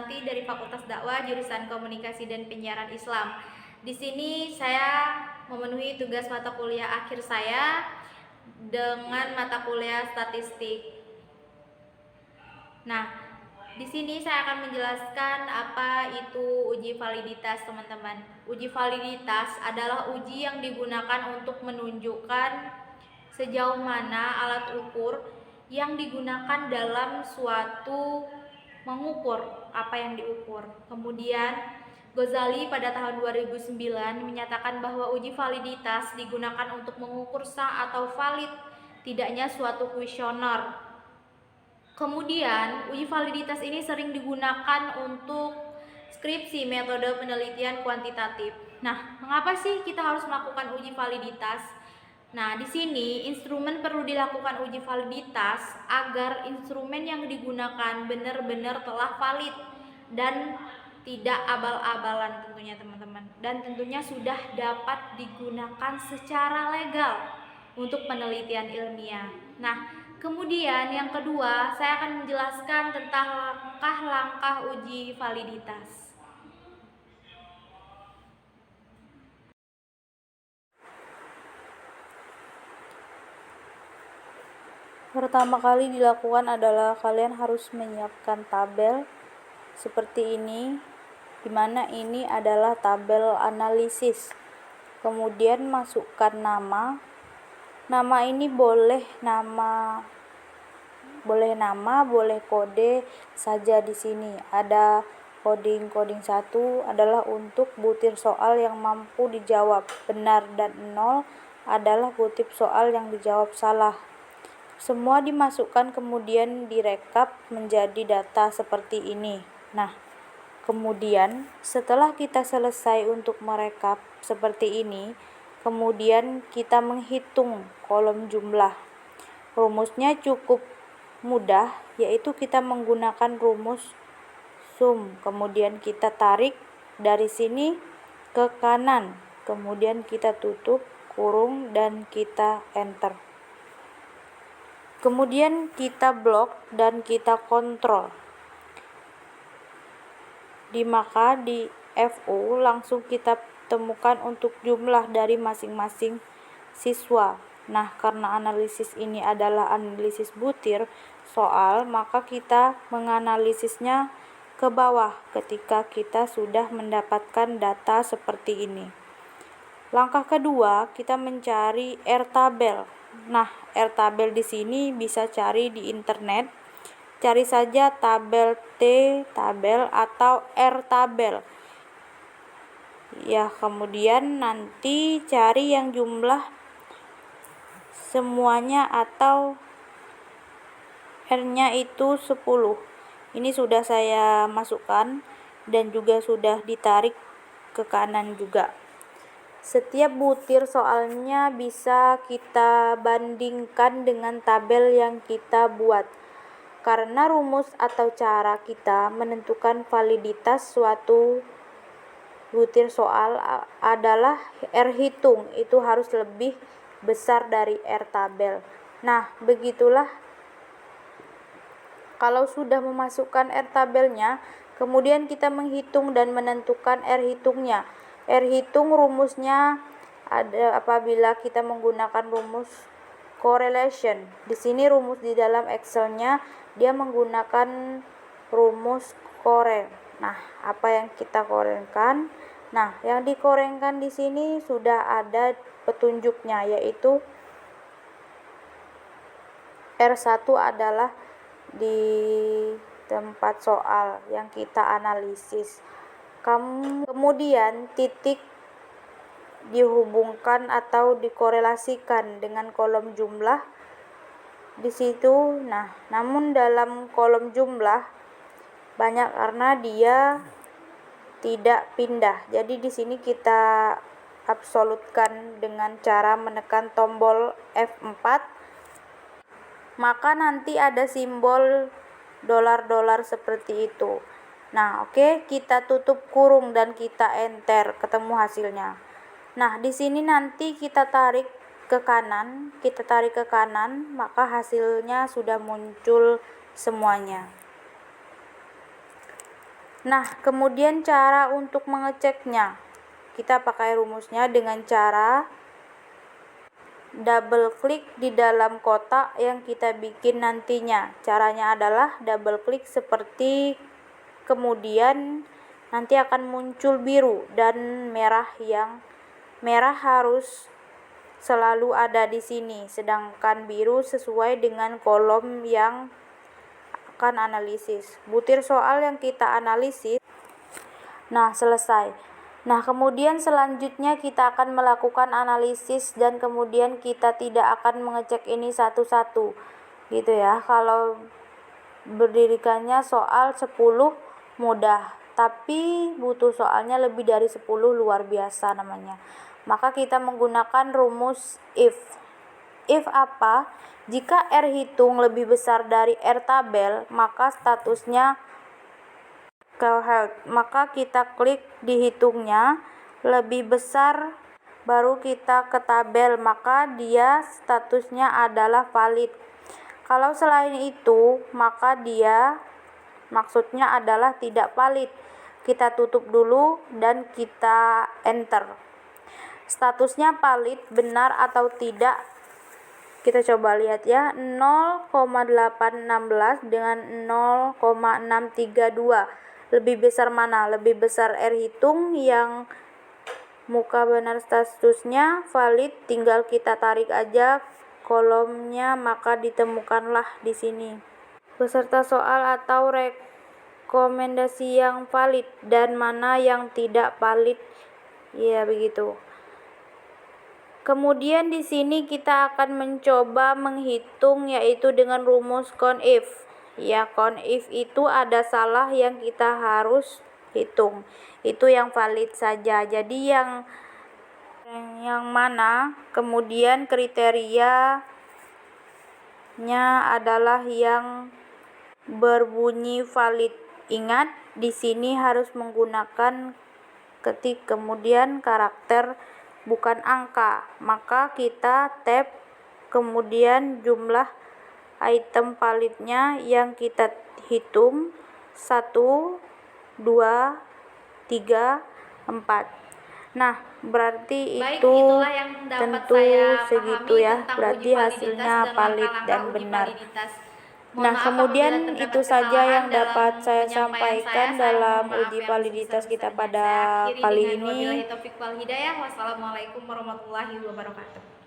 Susanti dari Fakultas Dakwah jurusan Komunikasi dan Penyiaran Islam. Di sini saya memenuhi tugas mata kuliah akhir saya dengan mata kuliah statistik. Nah, di sini saya akan menjelaskan apa itu uji validitas, teman-teman. Uji validitas adalah uji yang digunakan untuk menunjukkan sejauh mana alat ukur yang digunakan dalam suatu mengukur apa yang diukur. Kemudian Ghazali pada tahun 2009 menyatakan bahwa uji validitas digunakan untuk mengukur sah atau valid tidaknya suatu kuesioner. Kemudian uji validitas ini sering digunakan untuk skripsi metode penelitian kuantitatif. Nah, mengapa sih kita harus melakukan uji validitas? Nah, di sini instrumen perlu dilakukan uji validitas agar instrumen yang digunakan benar-benar telah valid dan tidak abal-abalan tentunya, teman-teman. Dan tentunya sudah dapat digunakan secara legal untuk penelitian ilmiah. Nah, kemudian yang kedua, saya akan menjelaskan tentang langkah-langkah uji validitas. Pertama kali dilakukan adalah kalian harus menyiapkan tabel seperti ini, dimana ini adalah tabel analisis. Kemudian masukkan nama. Nama ini boleh boleh kode saja di sini. Ada coding 1 adalah untuk butir soal yang mampu dijawab benar, dan 0 adalah kutip soal yang dijawab salah. Semua dimasukkan kemudian direkap menjadi data seperti ini. Nah, kemudian setelah kita selesai untuk merekap seperti ini, kemudian kita menghitung kolom jumlah. Rumusnya cukup mudah, yaitu kita menggunakan rumus sum. Kemudian kita tarik dari sini ke kanan, kemudian kita tutup kurung dan kita enter. Kemudian kita blok dan kita kontrol. Maka di FU langsung kita temukan untuk jumlah dari masing-masing siswa. Nah, karena analisis ini adalah analisis butir soal, maka kita menganalisisnya ke bawah ketika kita sudah mendapatkan data seperti ini. Langkah kedua, kita mencari R-tabel. Nah, R-tabel di sini bisa cari di internet. Cari saja tabel T-tabel atau R-tabel. Ya, kemudian nanti cari yang jumlah semuanya atau R-nya itu 10. Ini sudah saya masukkan dan juga sudah ditarik ke kanan juga. Setiap butir soalnya bisa kita bandingkan dengan tabel yang kita buat. Karena rumus atau cara kita menentukan validitas suatu butir soal adalah R hitung, itu harus lebih besar dari R tabel. Nah, begitulah kalau sudah memasukkan R tabelnya, kemudian kita menghitung dan menentukan R hitungnya. R hitung rumusnya ada apabila kita menggunakan rumus correlation. Di sini rumus di dalam Excel-nya dia menggunakan rumus korel. Nah, apa yang kita korelkan? Nah, yang dikorelkan di sini sudah ada petunjuknya, yaitu R1 adalah di tempat soal yang kita analisis. Kemudian titik dihubungkan atau dikorelasikan dengan kolom jumlah di situ. Nah, namun dalam kolom jumlah banyak karena dia tidak pindah. Jadi di sini kita absolutkan dengan cara menekan tombol F4. Maka nanti ada simbol dolar-dolar seperti itu. Nah, oke, kita tutup kurung dan kita enter, ketemu hasilnya. Nah, di sini nanti kita tarik ke kanan, maka hasilnya sudah muncul semuanya. Nah, kemudian cara untuk mengeceknya. Kita pakai rumusnya dengan cara double klik di dalam kotak yang kita bikin nantinya. Caranya adalah double klik seperti, kemudian nanti akan muncul biru dan merah. Yang merah harus selalu ada di sini, sedangkan biru sesuai dengan kolom yang akan analisis. Butir soal yang kita analisis. Nah, selesai. Nah, kemudian selanjutnya kita akan melakukan analisis dan kemudian kita tidak akan mengecek ini satu-satu. Gitu ya. Kalau berdirikannya soal 10 mudah, tapi butuh soalnya lebih dari 10 luar biasa namanya. Maka kita menggunakan rumus if. If apa? Jika R hitung lebih besar dari R tabel, maka statusnya held. Maka kita klik dihitungnya lebih besar, baru kita ke tabel, maka dia statusnya adalah valid. Kalau selain itu, maka dia maksudnya adalah tidak valid. Kita tutup dulu dan kita enter. Statusnya valid, benar atau tidak, kita coba lihat ya. 0,816 dengan 0,632 lebih besar mana? Lebih besar R hitung yang muka benar statusnya valid, tinggal kita tarik aja kolomnya, maka ditemukanlah di sini beserta soal atau rekomendasi yang valid dan mana yang tidak valid. Ya, begitu. Kemudian di sini kita akan mencoba menghitung, yaitu dengan rumus count if. Ya, count if itu ada salah yang kita harus hitung. Itu yang valid saja. Jadi yang mana? Kemudian kriterianya adalah yang berbunyi valid. Ingat, di sini harus menggunakan ketik kemudian karakter, bukan angka. Maka kita tab kemudian jumlah item validnya yang kita hitung 1, 2, 3, 4. Nah, berarti Baik, itu itulah yang dapat tentu saya segitu pahami ya, tentang berarti uji validitas hasilnya dan valid langkah-langkah dan uji benar. validitas. Mohon Nah, maaf kemudian apabila terdapat itu saja kesalahan yang dalam dapat saya penyampaian sampaikan saya dalam mohon maaf uji yang validitas kita sebesar-besarnya. pada Saya akhiri kali dengan ini. wabillahi taufiq wal hidayah. Wassalamualaikum warahmatullahi wabarakatuh.